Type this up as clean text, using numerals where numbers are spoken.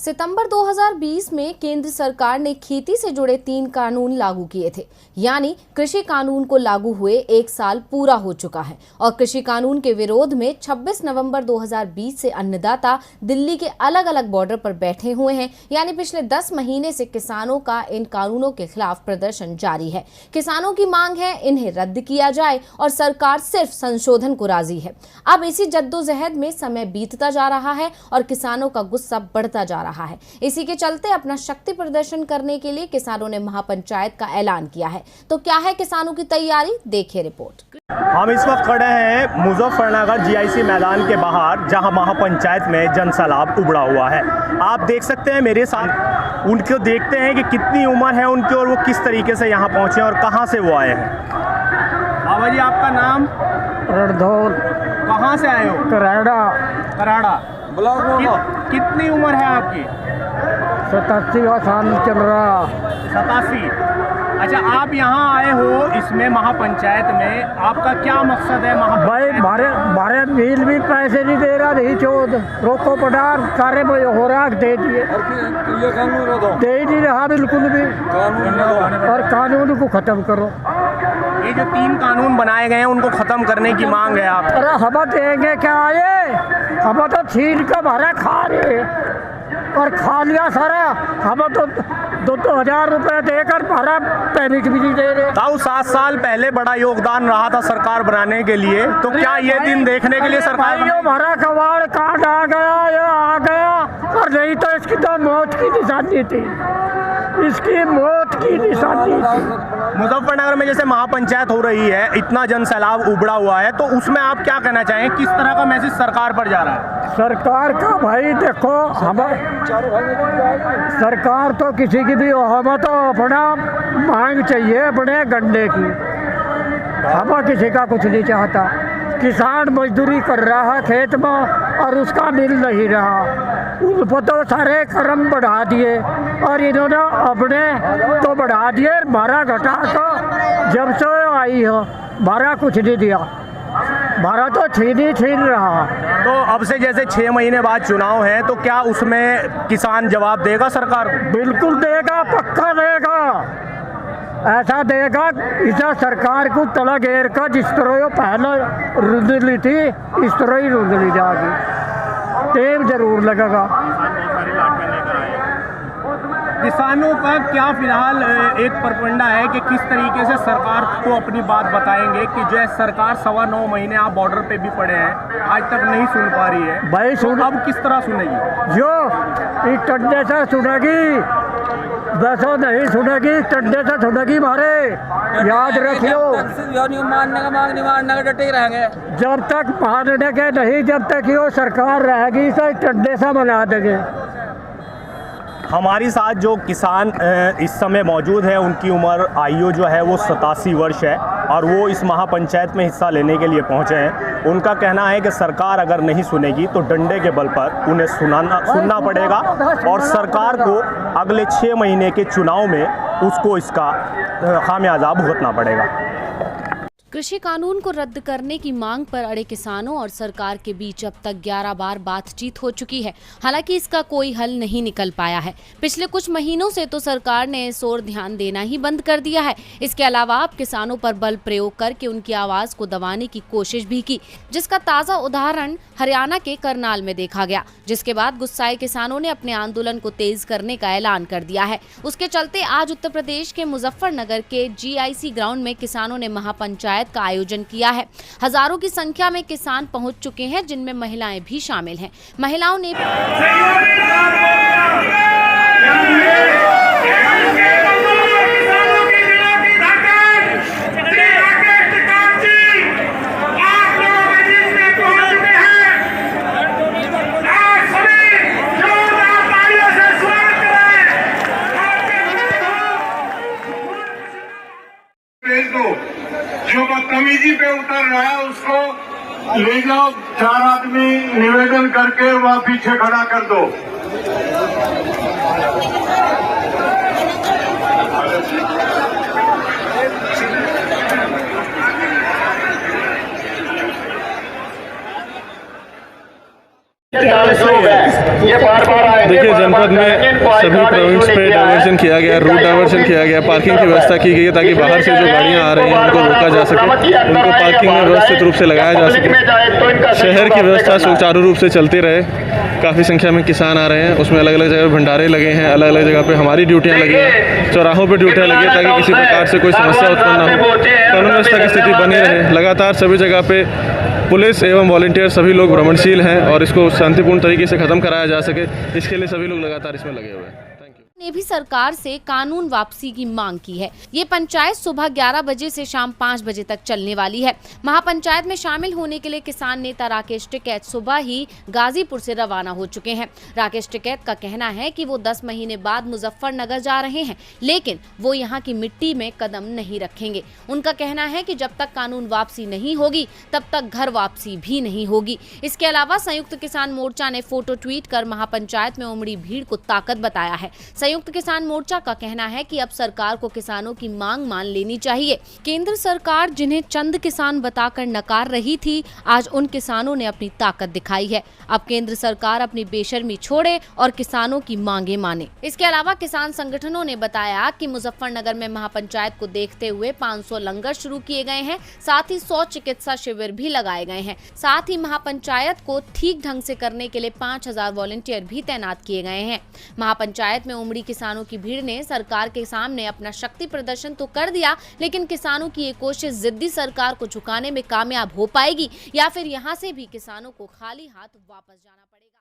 सितंबर 2020 में केंद्र सरकार ने खेती से जुड़े 3 कानून लागू किए थे, यानी कृषि कानून को लागू हुए 1 साल पूरा हो चुका है और कृषि कानून के विरोध में 26 नवंबर 2020 से अन्नदाता दिल्ली के अलग अलग बॉर्डर पर बैठे हुए हैं। यानी पिछले 10 महीने से किसानों का इन कानूनों के खिलाफ प्रदर्शन जारी है। किसानों की मांग है इन्हें रद्द किया जाए और सरकार सिर्फ संशोधन को राजी है। अब इसी जद्दोजहद में समय बीतता जा रहा है और किसानों का गुस्सा बढ़ता जा रहा है। इसी के चलते अपना शक्ति प्रदर्शन करने के लिए किसानों ने महापंचायत का ऐलान किया है। तो क्या है किसानों की तैयारी, देखिए रिपोर्ट। हम इस वक्त खड़े हैं मुजफ्फरनगर जीआईसी मैदान के बाहर, जहां महापंचायत में जनसैलाब उमड़ा हुआ है। आप देख सकते हैं मेरे साथ, उनको देखते हैं कि कितनी उम्र है उनकी और वो किस तरीके से यहाँ पहुँचे और कहाँ से वो आए हैं। बाबा जी, आपका नाम? रणधौर। कहाँ से आए हो? कराड़ा। कितनी उम्र है आपकी? 87 साल चल रहा। 87। अच्छा, आप यहाँ आए हो इसमें महापंचायत में, आपका क्या मकसद है? भाई मारे बिल भी पैसे नहीं दे रहा, नहीं चोद रोको पटार सारे हो रहा दे दिए, दे ही नहीं रहा बिल्कुल भी। और कानून को खत्म करो। ये जो 3 कानून बनाए गए हैं उनको खत्म करने की मांग है आप? अरे हम देंगे क्या? ये हम तो छीन का भरा खा रहे और खा लिया सारा। हम तो 2,000 रुपए देकर भरा पैमिक भी नहीं दे रहे। 7 साल पहले बड़ा योगदान रहा था सरकार बनाने के लिए, तो क्या ये दिन देखने के लिए सरकार भरा कबाड़ काट आ गया, ये आ गया। और नहीं तो इसकी तो मौत की निशानी थी, इसकी मौत की निशानी थी। मुजफ्फरनगर में जैसे महापंचायत हो रही है, इतना जनसैलाब उबड़ा हुआ है, तो उसमें आप क्या कहना चाहें? किस तरह का मैसेज सरकार पर जा रहा है? सरकार का भाई देखो, हम सरकार तो किसी की भी हम तो अपना मांग चाहिए अपने गन्ने की, हम किसी का कुछ नहीं चाहता। किसान मजदूरी कर रहा है खेत में और उसका मिल नहीं रहा, उन पर तो सारे कर्म बढ़ा दिए और इन्होंने अपने तो बढ़ा दिए, भाड़ा घटा कर जब से आई हो भाड़ा कुछ नहीं दिया, भाड़ा तो छीन रहा। तो अब से जैसे 6 महीने बाद चुनाव है, तो क्या उसमें किसान जवाब देगा सरकार को? बिल्कुल देगा, पक्का देगा, ऐसा देगा। इसा सरकार को तला घेर का जिस तरह वो पहले रुंध ली थी, इस तरह ही रुंध ली जाएगी, टेम जरूर लगेगा। किसानों का क्या फिलहाल एक परपंडा है कि किस तरीके से सरकार को अपनी बात बताएंगे कि जो है सरकार 9.25 महीने आप बॉर्डर पे भी पड़े हैं, आज तक नहीं सुन पा रही है भाई। सुन, अब किस तरह सुनेगी? जो इस टड्डे से सुनेगी, वैसा नहीं सुनेगी, टड्डे से सुनेगी मारे, याद रखियो। मानने का मांग नहीं मानने का डटे रहेंगे जब तक मानने के नहीं, जब तक ये सरकार रहेगी तो टड्डे से बना देंगे। हमारी साथ जो किसान इस समय मौजूद है, उनकी उम्र आयु जो है वो 87 वर्ष है और वो इस महापंचायत में हिस्सा लेने के लिए पहुंचे हैं। उनका कहना है कि सरकार अगर नहीं सुनेगी तो डंडे के बल पर उन्हें सुनना पड़ेगा और सरकार को अगले 6 महीने के चुनाव में उसको इसका खामियाजा भुगतना पड़ेगा। कृषि कानून को रद्द करने की मांग पर अड़े किसानों और सरकार के बीच अब तक 11 बार बातचीत हो चुकी है। हालांकि इसका कोई हल नहीं निकल पाया है। पिछले कुछ महीनों से तो सरकार ने इस ओर ध्यान देना ही बंद कर दिया है। इसके अलावा अब किसानों पर बल प्रयोग करके उनकी आवाज को दबाने की कोशिश भी की, जिसका ताजा उदाहरण हरियाणा के करनाल में देखा गया, जिसके बाद गुस्साए किसानों ने अपने आंदोलन को तेज करने का ऐलान कर दिया है। उसके चलते आज उत्तर प्रदेश के मुजफ्फरनगर के जीआईसी ग्राउंड में किसानों ने महापंचायत का आयोजन किया है। हजारों की संख्या में किसान पहुंच चुके हैं, जिनमें महिलाएं भी शामिल हैं। महिलाओं ने जो बदतमीजी पे उतर रहा है उसको ले जाओ, 4 आदमी निवेदन करके वहां पीछे खड़ा कर दो। देखिए, जनपद में सभी पॉइंट्स पे डाइवर्शन किया गया, रूट डाइवर्शन किया गया, पार्किंग की व्यवस्था की गई है ताकि बाहर से जो गाड़ियां आ रही हैं उनको रोका जा सके, उनको पार्किंग में व्यवस्थित रूप से लगाया जा सके, शहर की व्यवस्था सुचारू रूप से चलती रहे। काफ़ी संख्या में किसान आ रहे हैं, उसमें अलग अलग जगह भंडारे लगे हैं, अलग अलग जगह पे हमारी ड्यूटियां लगी हैं, चौराहों पे ड्यूटियां लगी हैं ताकि किसी प्रकार से कोई समस्या उत्पन्न ना हो, कानून व्यवस्था की स्थिति बनी रहे। लगातार सभी जगह पे पुलिस एवं वॉलंटियर सभी लोग भ्रमणशील हैं और इसको शांतिपूर्ण तरीके से ख़त्म कराया जा सके, इसके लिए सभी लोग लगातार इसमें लगे हुए हैं। ने भी सरकार से कानून वापसी की मांग की है। ये पंचायत सुबह 11 बजे से शाम 5 बजे तक चलने वाली है। महापंचायत में शामिल होने के लिए किसान नेता राकेश टिकैत सुबह ही गाजीपुर से रवाना हो चुके हैं। राकेश टिकैत का कहना है कि वो 10 महीने बाद मुजफ्फरनगर जा रहे हैं, लेकिन वो यहाँ की मिट्टी में कदम नहीं रखेंगे। उनका कहना है कि जब तक कानून वापसी नहीं होगी तब तक घर वापसी भी नहीं होगी। इसके अलावा संयुक्त किसान मोर्चा ने फोटो ट्वीट कर महापंचायत में उमड़ी भीड़ को ताकत बताया है। संयुक्त किसान मोर्चा का कहना है कि अब सरकार को किसानों की मांग मान लेनी चाहिए। केंद्र सरकार जिन्हें चंद किसान बताकर नकार रही थी, आज उन किसानों ने अपनी ताकत दिखाई है। अब केंद्र सरकार अपनी बेशर्मी छोड़े और किसानों की मांगे माने। इसके अलावा किसान संगठनों ने बताया कि मुजफ्फरनगर में महापंचायत को देखते हुए 500 लंगर शुरू किए गए हैं, साथ ही 100 चिकित्सा शिविर भी लगाए गए हैं। साथ ही महापंचायत को ठीक ढंग से करने के लिए 5000 वॉलंटियर भी तैनात किए गए हैं। महापंचायत में उमड़ी किसानों की भीड़ ने सरकार के सामने अपना शक्ति प्रदर्शन तो कर दिया, लेकिन किसानों की ये कोशिश जिद्दी सरकार को झुकाने में कामयाब हो पाएगी या फिर यहाँ से भी किसानों को खाली हाथ वापस जाना पड़ेगा।